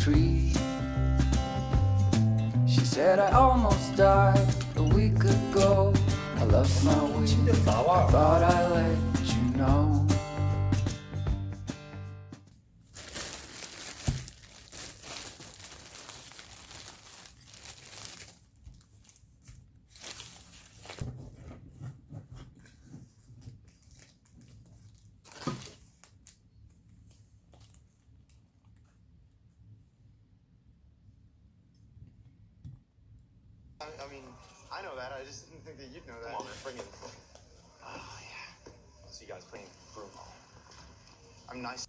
tree. She said I almost died a week ago. I lost my way. I thought I let you know. I mean, I know that. I just didn't think that you'd know that. Come on, man, bring it. Oh, yeah. I'll see you guys playing Broomhall. I'm nice.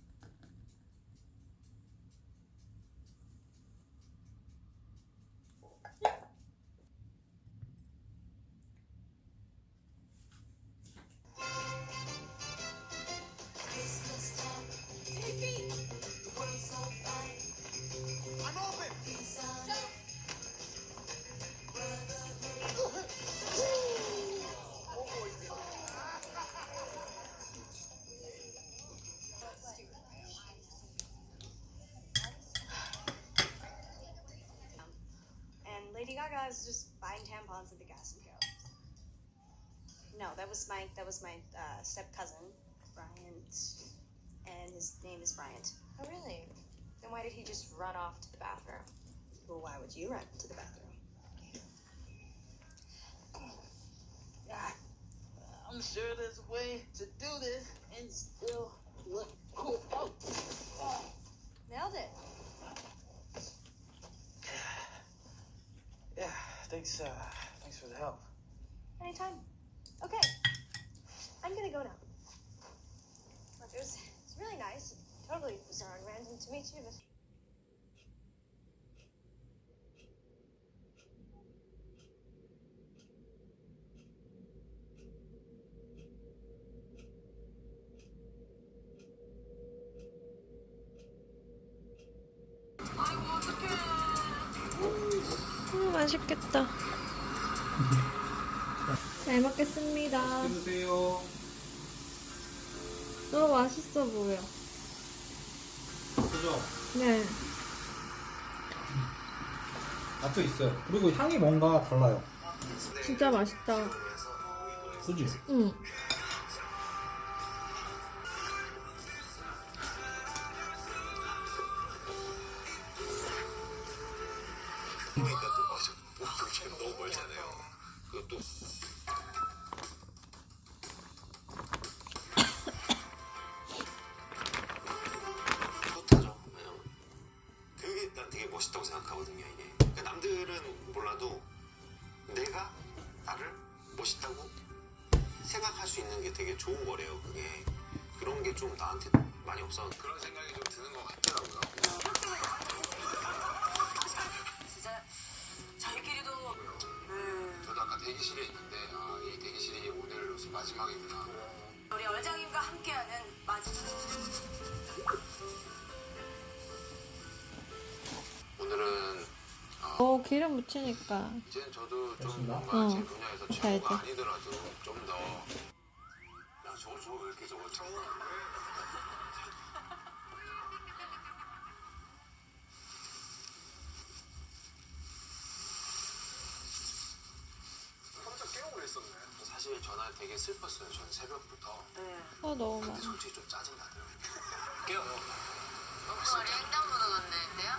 I'm open! And Lady Gaga is just buying tampons at the gas and go. No, that was my step cousin, Bryant, and his name is Bryant. Oh, really? Then why did he just run off to the bathroom? Well, why would you run to the bathroom? I'm sure there's a way to do this and still look cool. Oh. Nailed it. Yeah, thanks for the help. Anytime. Okay. I'm gonna go now. Look, it's really nice. Totally bizarre and random to me too, but. 맛있겠다. 잘 먹겠습니다. 드세요. 너무 맛있어 보여. 그죠? 네. 맛도 있어요. 그리고 향이 뭔가 달라요. 진짜 맛있다. 그지? 응. 너무 멀잖아요. 그것도. 뿌듯하죠. 왜냐면 그게 난 되게 멋있다고 생각하거든요. 이게 그러니까 남들은 몰라도 내가 나를 멋있다고 생각할 수 있는 게 되게 좋은 거래요. 그게 그런 게 좀 나한테 많이 없어. 그런 생각이 좀 드는 것 같더라고요. 진짜 저희끼리도 저도 아까 대기실에 있는데 이 대기실이 오늘 마지막이구나. 우리 얼장님과 함께하는 오늘은 기름 묻히니까. 이제는 저도 좀 멋있나? 뭔가 제 분야에서 잘 최고가 돼. 아니더라도 좀 더. 야 저거 왜 이렇게 저거 깜짝 깨우고 그랬었네. 사실 전날 되게 슬펐어요. 전 새벽부터. 너무 근데 많아. 솔직히 좀 짜증 나더라고요. 깨워요. 머리 횡단보도 건너는데요?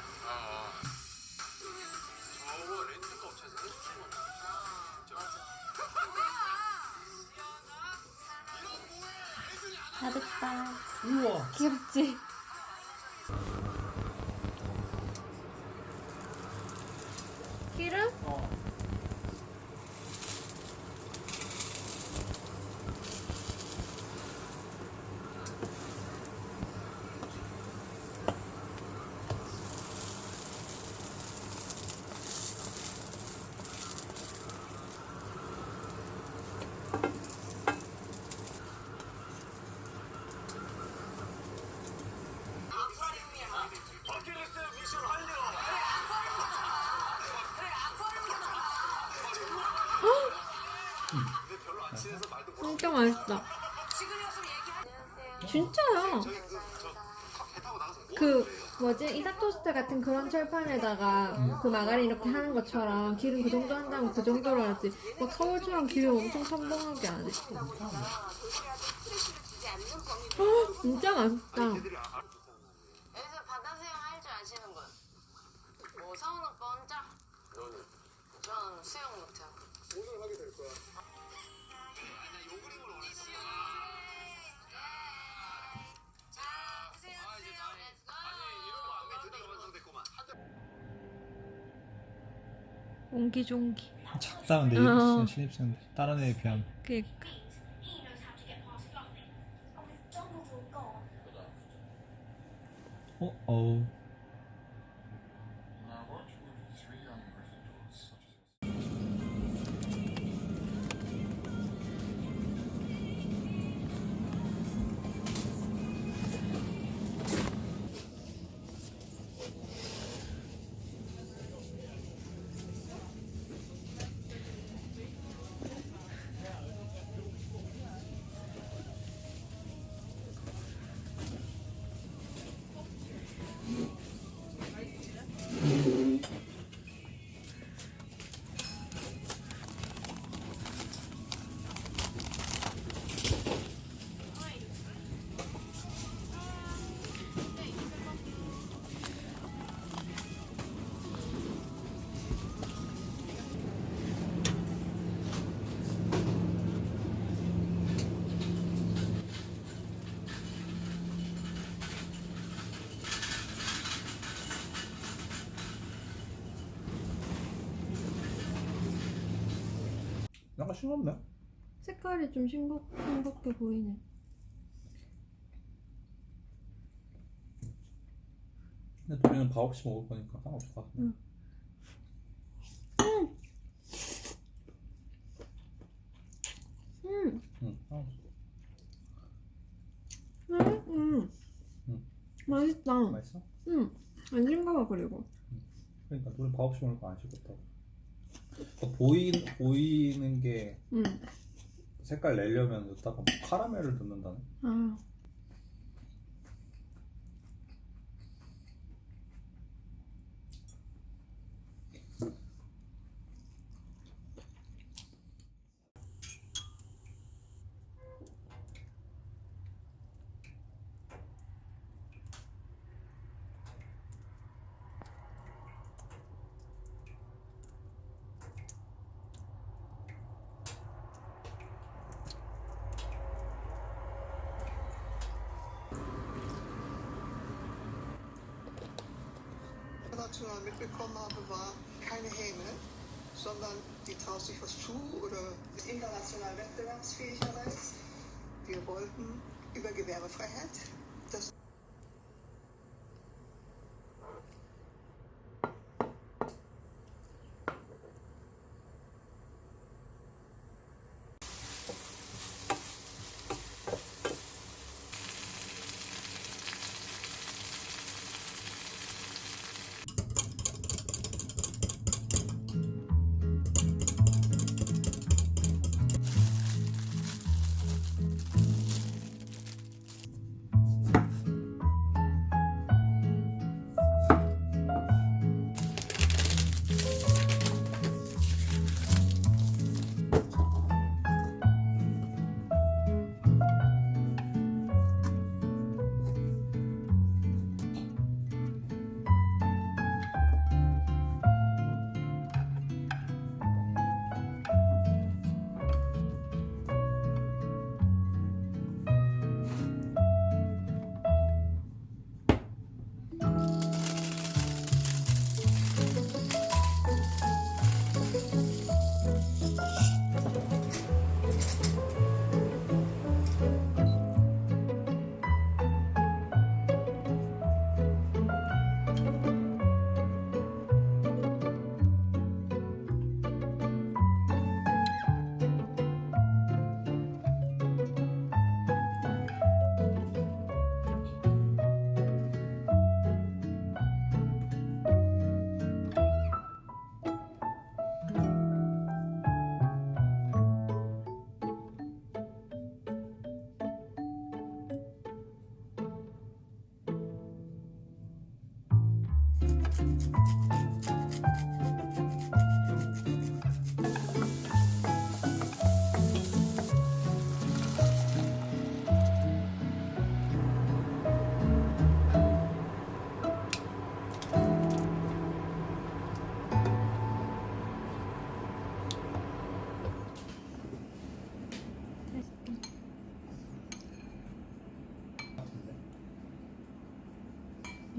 저거 렌트카 업체에서 해주신 건데. 다 됐다. 우와. 귀엽지? 기름? 버킷리스트 미션 완료. 근데 별로 안 친해서 말도 못. 진짜 맛있다. 지금이었으면 얘기하. 진짜야. 저기 배 타고 나가서 뭐 그 하는 거예요? 뭐지? 이삭토스트 같은 그런 철판에다가 그 마가린 이렇게 하는 것처럼 기름 그 정도 한다면 그 정도로 하지. 막 서울처럼 기름 엄청 첨벙하게 안 해. 진짜 맛있다. 여기서 바다 수영 할 줄 아시는 분? 뭐 서훈 오빠 혼자? 전 수영 못해요. 오늘 하게 될 거야. 옹기종기. 작다 근데 신입생 다른 애에 비하면. 그니까. 어우. 약간 싱겁네. 색깔이 좀 싱겁게 보이네. 근데 우리는 밥 없이 먹을 거니까 상관없을 것 같아. 맛있다. 맛있어? 안 싱거워 그리고. 그러니까 우리 밥 없이 먹을 거 안 싱겁다고. 보이는 게 색깔 내려면 넣다가 카라멜을 넣는다네. 아. international mitbekommen habe, war keine Häme, sondern die traut sich was zu oder ist international wettbewerbsfähiger ist. Wir wollten über Gewerbefreiheit. Das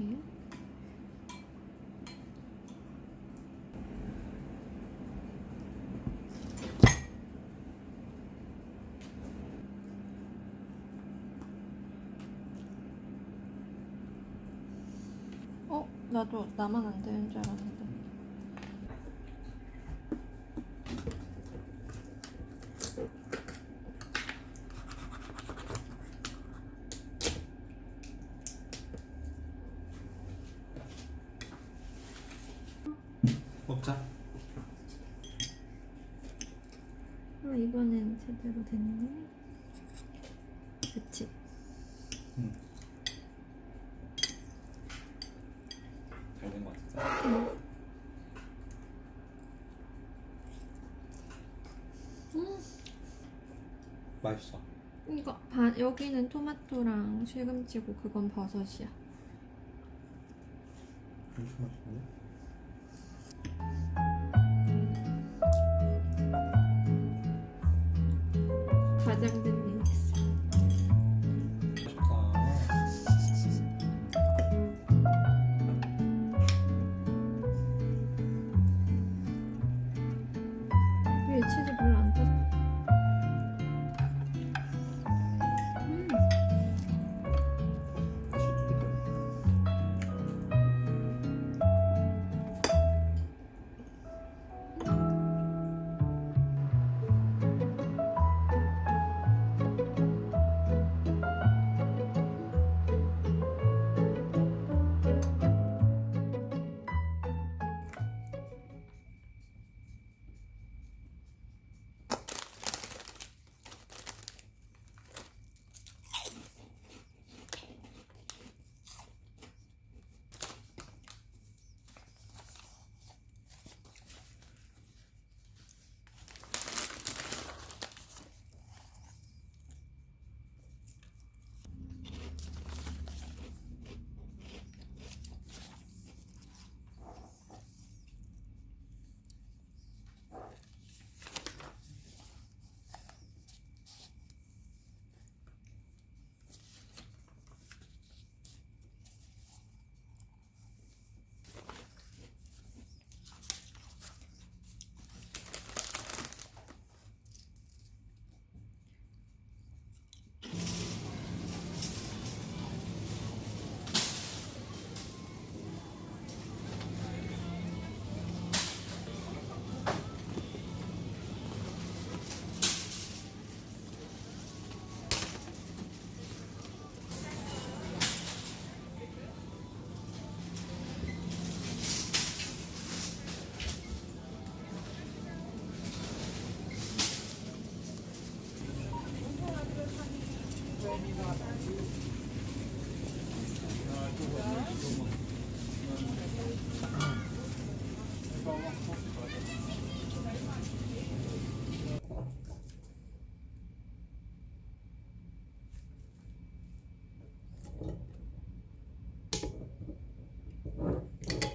예? 나도 나만 안 되는 줄 알았는데. 먹자. 이번엔 제대로 됐네. 그치? 응. 잘 된 것 같아. 맛있어. 이거 여기는 토마토랑 시금치고 그건 버섯이야. 엄청 맛있네. 과장된 믹스. 위에 치즈 별로 안 탔어.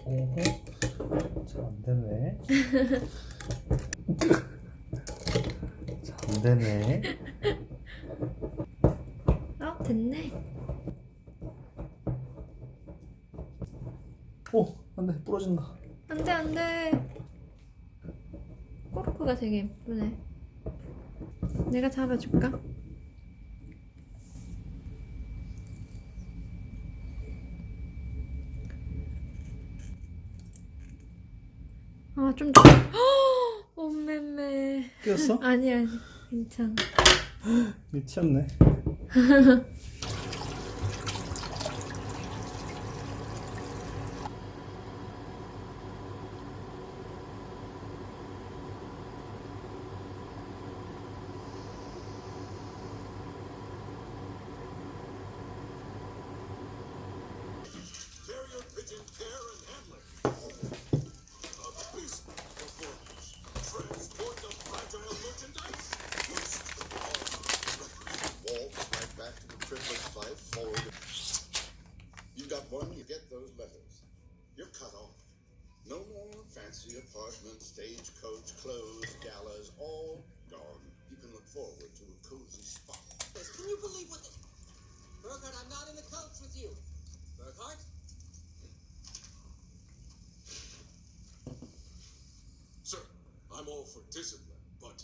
오호. 잘 안 되네. 잘 안 되네. 됐네. 오, 안 돼. 부러진다. 안돼 안돼. 코르크가 되게 예쁘네. 내가 잡아줄까? 좀 더. 옴매매. 끼었어? 아니 괜찮아. 미쳤네. Carrier Pigeon Care and Handler. discipline, but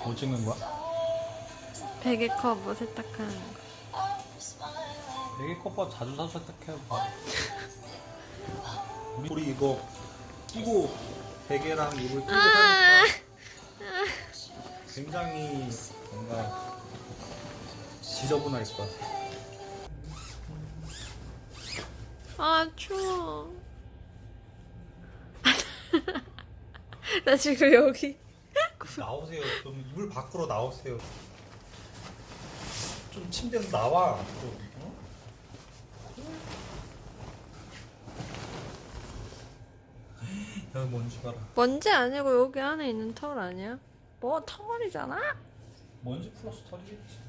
뭐 찍는 거야? 베개 커버 세탁하는 거. 베개 커버 자주 사서 세탁해봐. 우리 이거 끼고 베개랑 이불 끼고 사니까 굉장히 뭔가 지저분할 거야. 아 추워. 나 지금 여기 나오세요. 좀 이불 밖으로 나오세요. 좀 침대에서 나와. 좀, 어? 여기 먼지 봐라. 먼지 아니고 여기 안에 있는 털 아니야? 뭐 털이잖아? 먼지 플러스 털이겠지.